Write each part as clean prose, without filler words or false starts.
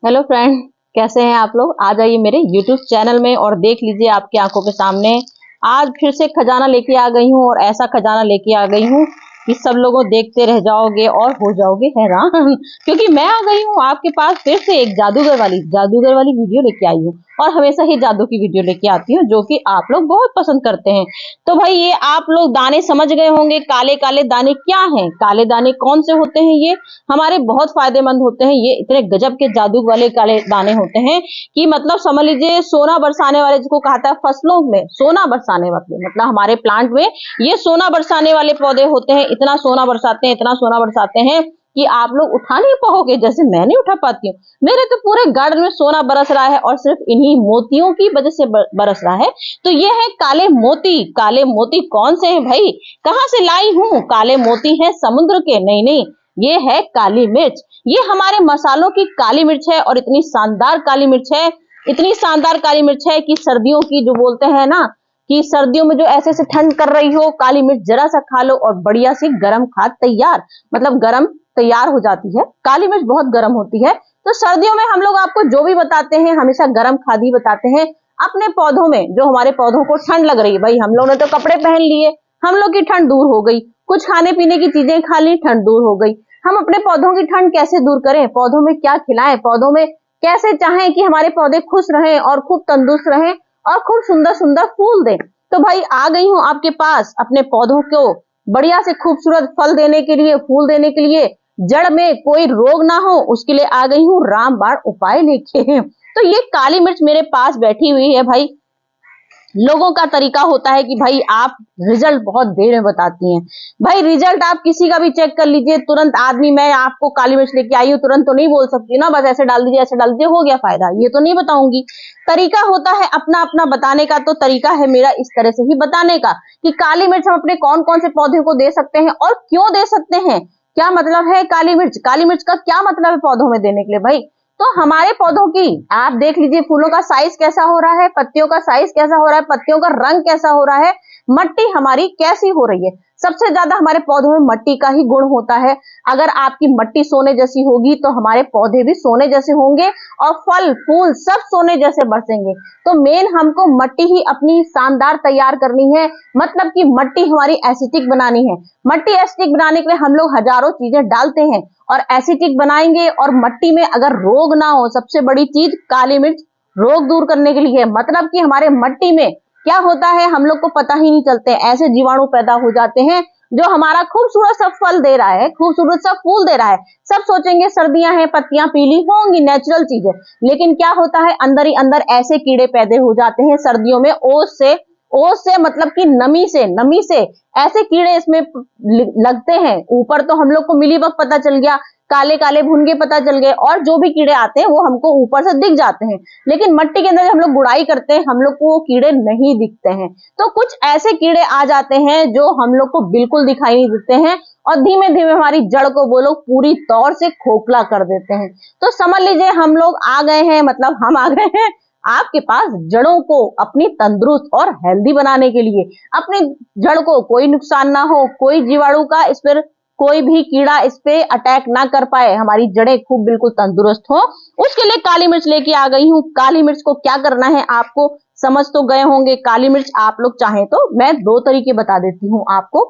Hello friend, कैसे हैं आप लोग। आ जाइए मेरे YouTube चैनल में और देख लीजिए आपकी आंखों के सामने। आज फिर से खजाना लेके आ गई हूँ और ऐसा खजाना लेके आ गई हूँ कि सब लोगों देखते रह जाओगे और हो जाओगे हैरान क्योंकि मैं आ गई हूँ आपके पास फिर से एक जादूगर वाली वीडियो लेके आई हूँ। और हमेशा ही जादू की वीडियो लेके आती हूँ जो कि आप लोग बहुत पसंद करते हैं। तो भाई ये आप लोग दाने समझ गए होंगे, काले काले दाने क्या हैं, काले दाने कौन से होते हैं। ये हमारे बहुत फायदेमंद होते हैं। ये इतने गजब के जादू वाले काले दाने होते हैं कि मतलब समझ लीजिए सोना बरसाने वाले, जिसको कहा है फसलों में सोना बरसाने वाले, मतलब हमारे प्लांट में ये सोना बरसाने वाले पौधे होते हैं। इतना सोना बरसाते हैं, इतना सोना बरसाते हैं कि आप लोग उठा नहीं पाओगे, जैसे मैं नहीं उठा पाती हूँ। मेरे तो पूरे गार्डन में सोना बरस रहा है और सिर्फ इन्हीं मोतियों की वजह से बरस रहा है। तो ये है काले मोती। काले मोती कौन से हैं भाई, कहाँ से लाई हूँ? काले मोती है समुद्र के, नहीं नहीं, ये है काली मिर्च। ये हमारे मसालों की काली मिर्च है और इतनी शानदार काली मिर्च है, इतनी शानदार काली मिर्च है कि सर्दियों की जो बोलते हैं ना, कि सर्दियों में जो ऐसे से ठंड कर रही हो, काली मिर्च जरा सा खा लो और बढ़िया सी गरम खाद तैयार, मतलब गरम तैयार हो जाती है। काली मिर्च बहुत गरम होती है। तो सर्दियों में हम लोग आपको जो भी बताते हैं हमेशा गरम खाद ही बताते हैं। अपने पौधों में जो हमारे पौधों को ठंड लग रही है, भाई हम लोग ने तो कपड़े पहन लिए, हम लोग की ठंड दूर हो गई, कुछ खाने पीने की चीजें खा ली, ठंड दूर हो गई। हम अपने पौधों की ठंड कैसे दूर करें, पौधों में क्या खिलाएं, पौधों में कैसे चाहें कि हमारे पौधे खुश रहें और खूब तंदुरुस्त रहें और खूब सुंदर सुंदर फूल दें। तो भाई आ गई हूं आपके पास अपने पौधों को बढ़िया से खूबसूरत फल देने के लिए, फूल देने के लिए, जड़ में कोई रोग ना हो उसके लिए आ गई हूँ रामबाण उपाय लेके। तो ये काली मिर्च मेरे पास बैठी हुई है भाई। लोगों का तरीका होता है कि भाई आप रिजल्ट बहुत देर में बताती हैं। भाई रिजल्ट आप किसी का भी चेक कर लीजिए, तुरंत आदमी, मैं आपको काली मिर्च लेके आई हूँ तुरंत तो नहीं बोल सकती ना, बस ऐसे डाल दीजिए, ऐसे डाल दीजिए, हो गया फायदा, ये तो नहीं बताऊंगी। तरीका होता है अपना अपना बताने का। तो तरीका है मेरा इस तरह से ही बताने का कि काली मिर्च हम अपने कौन कौन से पौधे को दे सकते हैं और क्यों दे सकते हैं, क्या मतलब है काली मिर्च, काली मिर्च का क्या मतलब है पौधों में देने के लिए। भाई तो हमारे पौधों की आप देख लीजिए, फूलों का साइज कैसा हो रहा है, पत्तियों का साइज कैसा हो रहा है, पत्तियों का रंग कैसा हो रहा है, मट्टी हमारी कैसी हो रही है। सबसे ज्यादा हमारे पौधों में मट्टी का ही गुण होता है। अगर आपकी मट्टी सोने जैसी होगी तो हमारे पौधे भी सोने जैसे होंगे और फल फूल सब सोने जैसे बरसेंगे। तो मेन हमको मट्टी ही अपनी शानदार तैयार करनी है, मतलब कि मट्टी हमारी एसिटिक बनानी है। मट्टी एसिटिक बनाने के लिए हम लोग हजारों चीजें डालते हैं और एसिटिक बनाएंगे। और मट्टी में अगर रोग ना हो, सबसे बड़ी चीज काली मिर्च रोग दूर करने के लिए, मतलब कि हमारे मट्टी में क्या होता है हम लोग को पता ही नहीं चलते, ऐसे जीवाणु पैदा हो जाते हैं जो हमारा खूबसूरत सा फल दे रहा है, खूबसूरत सा फूल दे रहा है। सब सोचेंगे सर्दियां हैं, पत्तियां पीली होंगी, नेचुरल चीज है, लेकिन क्या होता है अंदर ही अंदर ऐसे कीड़े पैदा हो जाते हैं सर्दियों में, ओस से मतलब कि नमी से ऐसे कीड़े इसमें लगते हैं। ऊपर तो हम लोग को मिलीबग पता चल गया, काले काले भुनगे पता चल गए, और जो भी कीड़े आते हैं वो हमको ऊपर से दिख जाते हैं, लेकिन मट्टी के अंदर जब हम लोग गुड़ाई करते हैं हम लोग को वो कीड़े नहीं दिखते हैं। तो कुछ ऐसे कीड़े आ जाते हैं जो हम लोग को बिल्कुल दिखाई नहीं देते हैं और धीमे धीमे हमारी जड़ को वो लोग पूरी तौर से खोखला कर देते हैं। तो समझ लीजिए हम लोग आ गए हैं, मतलब हम आ गए हैं आपके पास जड़ों को अपनी तंदुरुस्त और हेल्दी बनाने के लिए। अपनी जड़ को कोई नुकसान ना हो, कोई जीवाणु का इस पर, कोई भी कीड़ा इस पे अटैक ना कर पाए, हमारी जड़ें खूब बिल्कुल तंदुरुस्त हो, उसके लिए काली मिर्च लेके आ गई हूँ। काली मिर्च को क्या करना है आपको समझ तो गए होंगे। काली मिर्च आप लोग चाहें तो मैं दो तरीके बता देती हूँ आपको।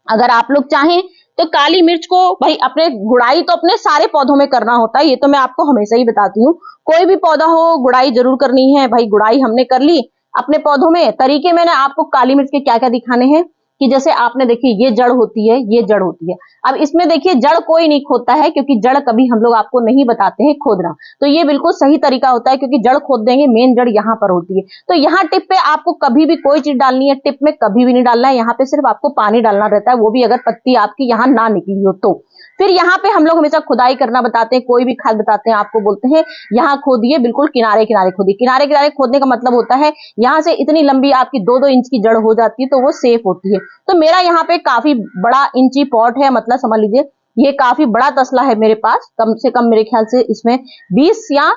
अगर आप लोग चाहें तो काली मिर्च को भाई अपने गुड़ाई तो अपने सारे पौधों में करना होता है, ये तो मैं आपको हमेशा ही बताती हूँ। कोई भी पौधा हो गुड़ाई जरूर करनी है। भाई गुड़ाई हमने कर ली अपने पौधों में, तरीके मैंने आपको काली मिर्च के क्या क्या दिखाने हैं कि जैसे आपने देखिए ये जड़ होती है, ये जड़ होती है। अब इसमें देखिए जड़ कोई नहीं खोदता है क्योंकि जड़ कभी हम लोग आपको नहीं बताते हैं खोदना, तो ये बिल्कुल सही तरीका होता है क्योंकि जड़ खोद देंगे, मेन जड़ यहाँ पर होती है। तो यहाँ टिप पे आपको कभी भी कोई चीज डालनी है, टिप में कभी भी नहीं डालना है, यहाँ पे सिर्फ आपको पानी डालना रहता है, वो भी अगर पत्ती आपकी यहाँ ना निकली हो तो। फिर यहाँ पे हम लोग हमेशा खुदाई करना बताते हैं, कोई भी खाद बताते हैं आपको बोलते हैं यहाँ खोदिए, बिल्कुल किनारे किनारे खोदिए। किनारे किनारे खोदने का मतलब होता है यहाँ से इतनी लंबी आपकी 2-2 इंच की जड़ हो जाती है तो वो सेफ होती है। तो मेरा यहाँ पे काफी बड़ा इंची पॉट है, मतलब समझ लीजिए ये काफी बड़ा तसला है मेरे पास। कम से कम मेरे ख्याल से इसमें 20 या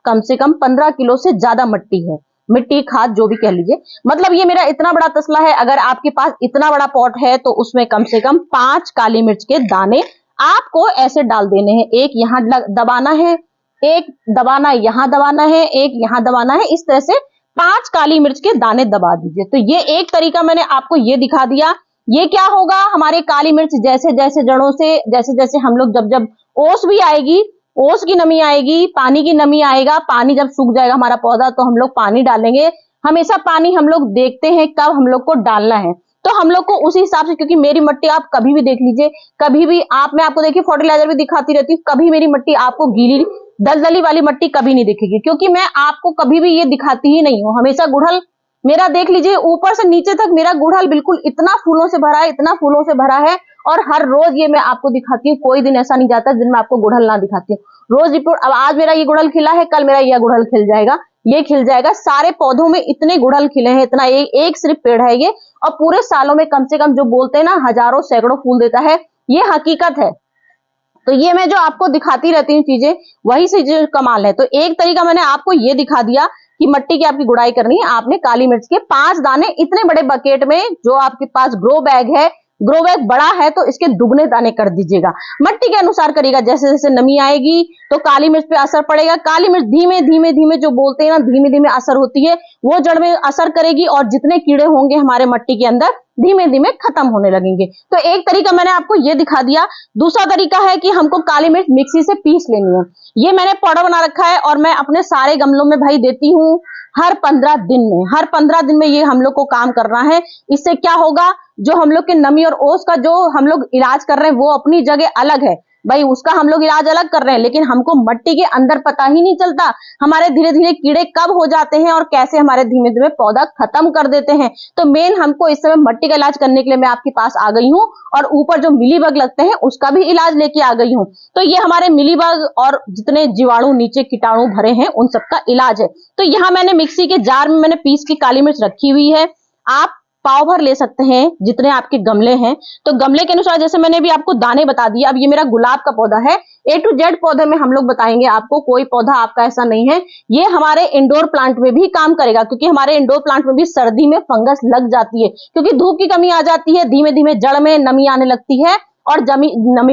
कम से कम 15 किलो से ज्यादा मिट्टी है, मिट्टी खाद जो भी कह लीजिए। मतलब ये मेरा इतना बड़ा तसला है। अगर आपके पास इतना बड़ा पॉट है तो उसमें कम से कम 5 काली मिर्च के दाने आपको ऐसे डाल देने हैं। एक यहाँ दबाना है एक दबाना यहाँ दबाना है, एक यहाँ दबाना है, इस तरह से 5 काली मिर्च के दाने दबा दीजिए। तो ये एक तरीका मैंने आपको ये दिखा दिया। ये क्या होगा, हमारे काली मिर्च जैसे जैसे जड़ों से जैसे जैसे हम लोग जब जब ओस भी आएगी, ओस की नमी आएगी, पानी की नमी आएगा, पानी जब सूख जाएगा हमारा पौधा तो हम लोग पानी डालेंगे। हमेशा पानी हम लोग देखते हैं कब हम लोग को डालना है, तो हम लोग को उसी हिसाब से, क्योंकि मेरी मिट्टी आप कभी भी देख लीजिए, कभी भी आप, मैं आपको देखिए फर्टिलाइजर भी दिखाती रहती हूँ, कभी मेरी मिट्टी आपको गीली दलदली वाली मिट्टी कभी नहीं दिखेगी, क्योंकि मैं आपको कभी भी ये दिखाती ही नहीं हूँ। हमेशा गुड़हल मेरा देख लीजिए ऊपर से नीचे तक मेरा गुड़हल बिल्कुल इतना फूलों से भरा है, इतना फूलों से भरा है, और हर रोज ये मैं आपको दिखाती हूँ। कोई दिन ऐसा नहीं जाता जिन मैं आपको गुड़हल ना दिखाती हूँ। रोज रिपोर्ट, अब आज मेरा ये गुड़हल खिला है, कल मेरा यह गुड़हल खिल जाएगा, ये खिल जाएगा। सारे पौधों में इतने गुड़हल खिले हैं, इतना एक सिर्फ पेड़ है ये, और पूरे सालों में कम से कम जो बोलते हैं ना हजारों सैकड़ों फूल देता है, ये हकीकत है। तो ये मैं जो आपको दिखाती रहती हूँ चीजें, वही से जो कमाल है। तो एक तरीका मैंने आपको ये दिखा दिया कि मिट्टी की आपकी गुड़ाई करनी है। आपने काली मिर्च के 5 दाने इतने बड़े बकेट में, जो आपके पास ग्रो बैग है, ग्रो बैग बड़ा है तो इसके दुगने दाने कर दीजिएगा। मिट्टी के अनुसार करिएगा, जैसे जैसे नमी आएगी तो काली मिर्च पे असर पड़ेगा। काली मिर्च धीमे धीमे धीमे, जो बोलते हैं ना धीमे धीमे असर होती है, वो जड़ में असर करेगी, और जितने कीड़े होंगे हमारे मिट्टी के अंदर धीमे धीमे खत्म होने लगेंगे। तो एक तरीका मैंने आपको ये दिखा दिया। दूसरा तरीका है कि हमको काली मिर्च मिक्सी से पीस लेनी है। ये मैंने पाउडर बना रखा है, और मैं अपने सारे गमलों में भाई देती हूँ हर 15 दिन में। हर 15 दिन में ये हम लोग को काम करना है। इससे क्या होगा, जो हम लोग के नमी और ओस का जो हम लोग इलाज कर रहे हैं वो अपनी जगह अलग है भाई, उसका हम लोग इलाज अलग कर रहे हैं, लेकिन हमको मिट्टी के अंदर पता ही नहीं चलता हमारे धीरे धीरे कीड़े कब हो जाते हैं और कैसे हमारे धीमे धीमे पौधा खत्म कर देते हैं। तो मेन हमको इस समय मिट्टी का इलाज करने के लिए मैं आपके पास आ गई हूँ, और ऊपर जो मिलीबग लगते हैं उसका भी इलाज लेके आ गई हूँ। तो ये हमारे मिलीबग और जितने जीवाणु नीचे कीटाणु भरे हैं उन सबका इलाज है। तो यहाँ मैंने मिक्सी के जार में मैंने पीस की काली मिर्च रखी हुई है। आप पाव भर ले सकते हैं जितने आपके गमले हैं, तो गमले के अनुसार, जैसे मैंने भी आपको दाने बता दिए। अब ये मेरा गुलाब का पौधा है, A to Z पौधे में हम लोग बताएंगे आपको, कोई पौधा आपका ऐसा नहीं है। ये हमारे इंडोर प्लांट में भी काम करेगा, क्योंकि हमारे इंडोर प्लांट में भी सर्दी में फंगस लग जाती है, क्योंकि धूप की कमी आ जाती है, धीमे धीमे जड़ में नमी आने लगती है, और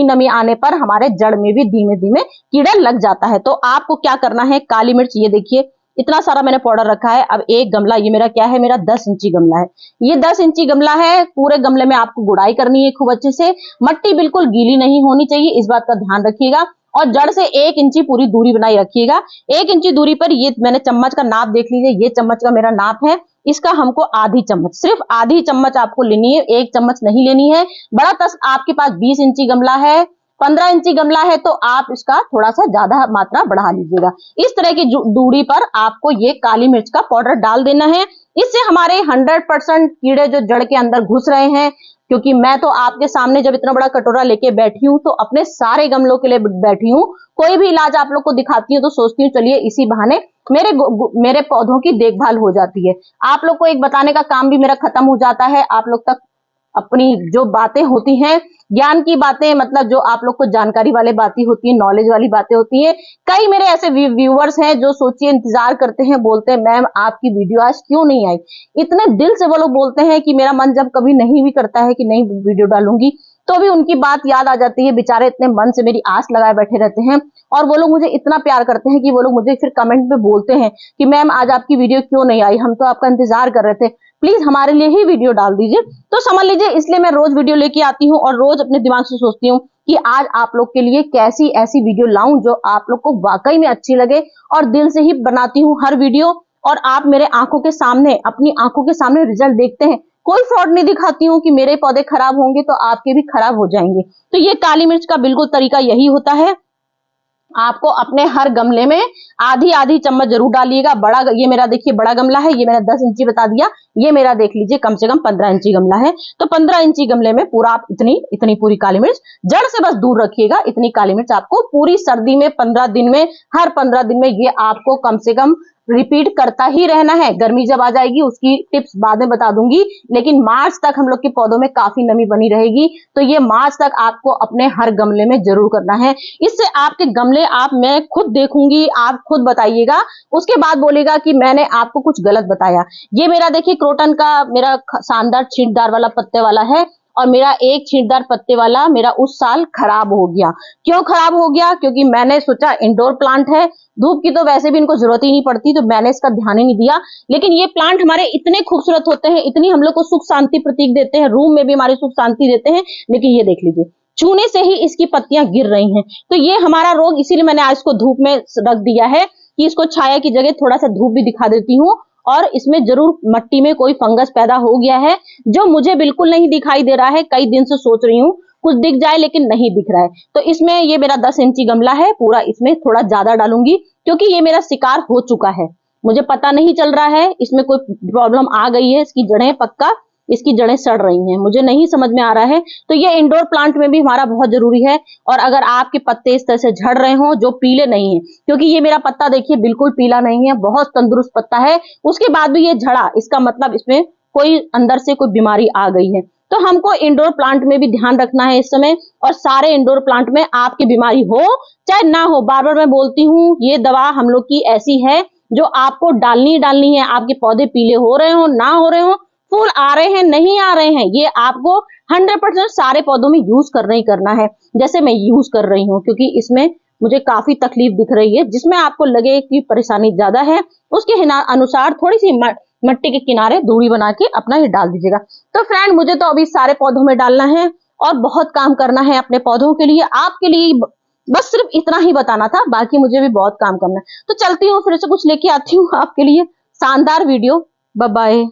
नमी आने पर हमारे जड़ में भी धीमे धीमे कीड़ा लग जाता है। तो आपको क्या करना है, काली मिर्च ये देखिए इतना सारा मैंने पाउडर रखा है। अब एक गमला, ये मेरा क्या है, मेरा 10 इंची गमला है। ये 10 इंची गमला है। पूरे गमले में आपको गुड़ाई करनी है खूब अच्छे से। मिट्टी बिल्कुल गीली नहीं होनी चाहिए, इस बात का ध्यान रखिएगा। और जड़ से 1 इंची पूरी दूरी बनाई रखिएगा। 1 इंची दूरी पर ये मैंने चम्मच का नाप देख लीजिए, ये चम्मच का मेरा नाप है। इसका हमको आधी चम्मच, सिर्फ आधी चम्मच आपको लेनी है, 1 चम्मच नहीं लेनी है। बड़ा तस आपके पास 20 इंची गमला है, 15 इंची गमला है, तो आप इसका थोड़ा सा ज्यादा मात्रा बढ़ा लीजिएगा। इस तरह की दूरी पर आपको ये काली मिर्च का पाउडर डाल देना है। इससे हमारे 100% कीड़े जो जड़ के अंदर घुस रहे हैं, क्योंकि मैं तो आपके सामने जब इतना बड़ा कटोरा लेके बैठी हूँ तो अपने सारे गमलों के लिए बैठी हूँ। कोई भी इलाज आप लोग को दिखाती हूँ तो सोचती हूँ चलिए इसी बहाने मेरे पौधों की देखभाल हो जाती है। आप लोग को एक बताने का काम भी मेरा खत्म हो जाता है। आप लोग तक अपनी जो बातें होती हैं, ज्ञान की बातें, मतलब जो आप लोग को जानकारी वाली बातें होती है, नॉलेज वाली बातें होती है। कई मेरे ऐसे व्यूअर्स हैं जो सोचिए इंतजार करते हैं, बोलते हैं मैम आपकी वीडियो आज क्यों नहीं आई। इतने दिल से वो लोग बोलते हैं कि मेरा मन जब कभी नहीं भी करता है कि नहीं वीडियो डालूंगी, तो भी उनकी बात याद आ जाती है। बेचारे इतने मन से मेरी आस लगाए बैठे रहते हैं, और वो लोग मुझे इतना प्यार करते हैं कि वो लोग मुझे फिर कमेंट में बोलते हैं कि मैम आज आपकी वीडियो क्यों नहीं आई, हम तो आपका इंतजार कर रहे थे, प्लीज हमारे लिए ही वीडियो डाल दीजिए। तो समझ लीजिए इसलिए मैं रोज वीडियो लेके आती हूँ, और रोज अपने दिमाग से सोचती हूँ कि आज आप लोग के लिए कैसी ऐसी वीडियो लाऊं जो आप लोग को वाकई में अच्छी लगे, और दिल से ही बनाती हूँ हर वीडियो। और आप मेरे आंखों के सामने, अपनी आंखों के सामने रिजल्ट देखते हैं। कोई फ्रॉड नहीं दिखाती हूँ कि मेरे पौधे खराब होंगे तो आपके भी खराब हो जाएंगे। तो ये काली मिर्च का बिल्कुल तरीका यही होता है। आपको अपने हर गमले में आधी आधी चम्मच जरूर डालिएगा। बड़ा, ये मेरा देखिए बड़ा गमला है, ये मैंने 10 इंची बता दिया, ये मेरा देख लीजिए कम से कम 15 इंची गमला है। तो 15 इंची गमले में पूरा आप इतनी पूरी काली मिर्च, जड़ से बस दूर रखिएगा, इतनी काली मिर्च आपको पूरी सर्दी में 15 दिन में, हर 15 दिन में ये आपको कम से कम रिपीट करता ही रहना है। गर्मी जब आ जाएगी उसकी टिप्स बाद में बता दूंगी, लेकिन मार्च तक हम लोग के पौधों में काफी नमी बनी रहेगी। तो ये मार्च तक आपको अपने हर गमले में जरूर करना है। इससे आपके गमले मैं खुद देखूंगी, आप खुद बताइएगा, उसके बाद बोलेगा कि मैंने आपको कुछ गलत बताया। ये मेरा देखिए क्रोटन का मेरा शानदार छींटदार वाला पत्ते वाला है, और मेरा एक छींटदार पत्ते वाला मेरा उस साल खराब हो गया। क्यों खराब हो गया? क्योंकि मैंने सोचा इंडोर प्लांट है, धूप की तो वैसे भी इनको जरूरत ही नहीं पड़ती, तो मैंने इसका ध्यान ही नहीं दिया। लेकिन ये प्लांट हमारे इतने खूबसूरत होते हैं, इतनी हम लोग को सुख शांति प्रतीक देते हैं, रूम में भी हमारी सुख शांति देते हैं। लेकिन ये देख लीजिए, छूने से ही इसकी पत्तियां गिर रही हैं। तो ये हमारा रोग, इसीलिए मैंने आज इसको धूप में रख दिया है कि इसको छाया की जगह थोड़ा सा धूप भी दिखा देती हूँ। और इसमें जरूर मट्टी में कोई फंगस पैदा हो गया है, जो मुझे बिल्कुल नहीं दिखाई दे रहा है। कई दिन से सोच रही हूँ कुछ दिख जाए, लेकिन नहीं दिख रहा है। तो इसमें ये मेरा 10 इंची गमला है पूरा, इसमें थोड़ा ज्यादा डालूंगी क्योंकि ये मेरा शिकार हो चुका है। मुझे पता नहीं चल रहा है इसमें कोई प्रॉब्लम आ गई है, इसकी जड़ें पक्का इसकी जड़ें सड़ रही हैं, मुझे नहीं समझ में आ रहा है। तो ये इंडोर प्लांट में भी हमारा बहुत जरूरी है। और अगर आपके पत्ते इस तरह से झड़ रहे हो, जो पीले नहीं है, क्योंकि ये मेरा पत्ता देखिए बिल्कुल पीला नहीं है, बहुत तंदुरुस्त पत्ता है, उसके बाद भी ये झड़ा, इसका मतलब इसमें कोई अंदर से कोई बीमारी आ गई है। तो हमको इंडोर प्लांट में भी ध्यान रखना है इस समय। और सारे इंडोर प्लांट में आपकी बीमारी हो चाहे ना हो, बार बार मैं बोलती हूँ, ये दवा हम लोग की ऐसी है जो आपको डालनी है। आपके पौधे पीले हो रहे हो ना हो रहे हो, फूल आ रहे हैं नहीं आ रहे हैं, ये आपको 100% सारे पौधों में यूज करना ही करना है, जैसे मैं यूज कर रही हूँ। क्योंकि इसमें मुझे काफी तकलीफ दिख रही है, जिसमें आपको लगे कि परेशानी ज्यादा है, उसके अनुसार थोड़ी सी मट्टी के किनारे दूरी बना के अपना ये डाल दीजिएगा। तो फ्रेंड, मुझे तो अभी सारे पौधों में डालना है और बहुत काम करना है अपने पौधों के लिए, आपके लिए। बस सिर्फ इतना ही बताना था, बाकी मुझे भी बहुत काम करना है। तो चलती हूँ, फिर से कुछ लेके आती हूँ आपके लिए शानदार वीडियो। Bye bye.